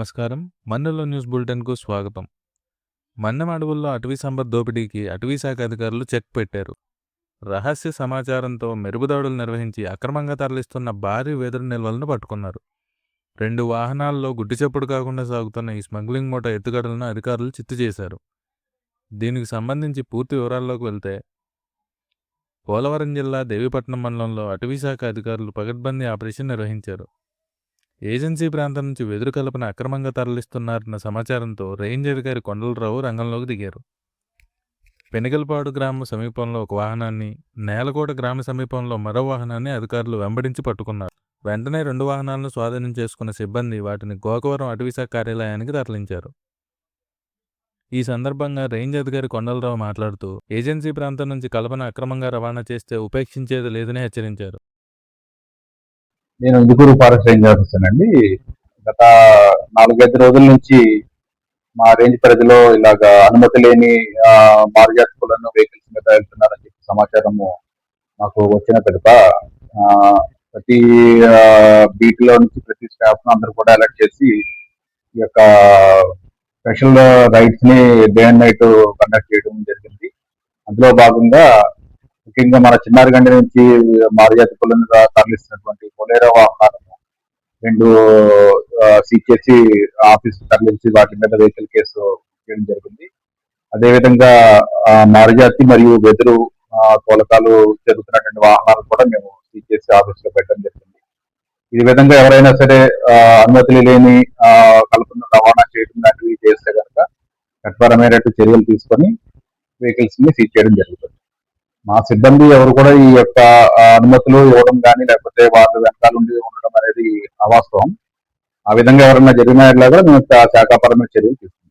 నమస్కారం. మన్నెలో న్యూస్ బులెటిన్‌కు స్వాగతం. మన్నెం అడవుల్లో అటవీ సంపద దోపిడీకి అటవీ శాఖ అధికారులు చెక్ పెట్టారు. రహస్య సమాచారంతో మెరుపుదాడులు నిర్వహించి అక్రమంగా తరలిస్తున్న భారీ వెదురు నిల్వలను పట్టుకున్నారు. 2 వాహనాల్లో గుట్టుచప్పుడు కాకుండా సాగుతున్న ఈ స్మగ్లింగ్ మూట ఎత్తుగడలను అధికారులు చిత్తు చేశారు. దీనికి సంబంధించి పూర్తి వివరాల్లోకి వెళ్తే, పోలవరం జిల్లా దేవీపట్నం మండలంలో అటవీ శాఖ అధికారులు పకడ్బందీ ఆపరేషన్ నిర్వహించారు. ఏజెన్సీ ప్రాంతం నుంచి వెదురు కలపను అక్రమంగా తరలిస్తున్నారన్న సమాచారంతో రేంజ్ అధికారి కొండలరావు రంగంలోకి దిగారు. పెనిగల్పాడు గ్రామం సమీపంలో ఒక వాహనాన్ని, నేలకోట గ్రామ సమీపంలో మరో వాహనాన్ని అధికారులు వెంబడించి పట్టుకున్నారు. వెంటనే 2 వాహనాలను స్వాధీనం చేసుకున్న సిబ్బంది వాటిని గోకవరం అటవీశాఖ కార్యాలయానికి తరలించారు. ఈ సందర్భంగా రేంజ్ అధికారి కొండలరావు మాట్లాడుతూ, ఏజెన్సీ ప్రాంతం నుంచి కలపను అక్రమంగా రవాణా చేస్తే ఉపేక్షించేది లేదని హెచ్చరించారు. నేను ఇందుకూరు ఫారెస్ట్ రేంజ్ ఆఫీసర్ అండి. గత 4-5 రోజుల నుంచి మా రేంజ్ పరిధిలో ఇలాగ అనుమతి లేని మారుజాతి కులను వెహికల్స్ మీద వెళ్తున్నారని చెప్పి సమాచారము మాకు వచ్చిన పిదప ప్రతి బీట్ లో నుంచి ప్రతి స్టాఫ్ అందరూ కూడా అలర్ట్ చేసి ఈ యొక్క స్పెషల్ రైడ్స్ ని డే అండ్ నైట్ కండక్ట్ చేయడం జరిగింది. అందులో భాగంగా ముఖ్యంగా మన చిన్నారిగండి నుంచి మారుజాతి కులను తరలిస్తున్నటువంటి కొలేరా వాహనాలను 2 సీజ్ చేసి ఆఫీస్ తరలించి వాటి మీద వెహికల్ కేసు చేయడం జరిగింది. అదేవిధంగా మారుజాతి మరియు వెదురు తోలకాలు జరుగుతున్నటువంటి వాహనాలు కూడా మేము సీజ్ చేసి ఆఫీస్ లో పెట్టడం జరిగింది. ఈ విధంగా ఎవరైనా సరే అనుమతులు లేని కలపను రవాణా చేయడం లాంటివి చేస్తే కనుక చట్టపరమైనటువంటి చర్యలు తీసుకొని వెహికల్స్ ని సీజ్ చేయడం జరుగుతుంది. మా సిబ్బంది ఎవరు కూడా ఈ యొక్క అనుమతులు ఇవ్వడం కానీ లేకపోతే వాళ్ళు వెనకాలండి ఉండడం అనేది అవాస్తవం. ఆ విధంగా ఎవరైనా జరిగినట్లాగా మేము శాఖాపరమైన చర్యలు తీసుకుంటాం.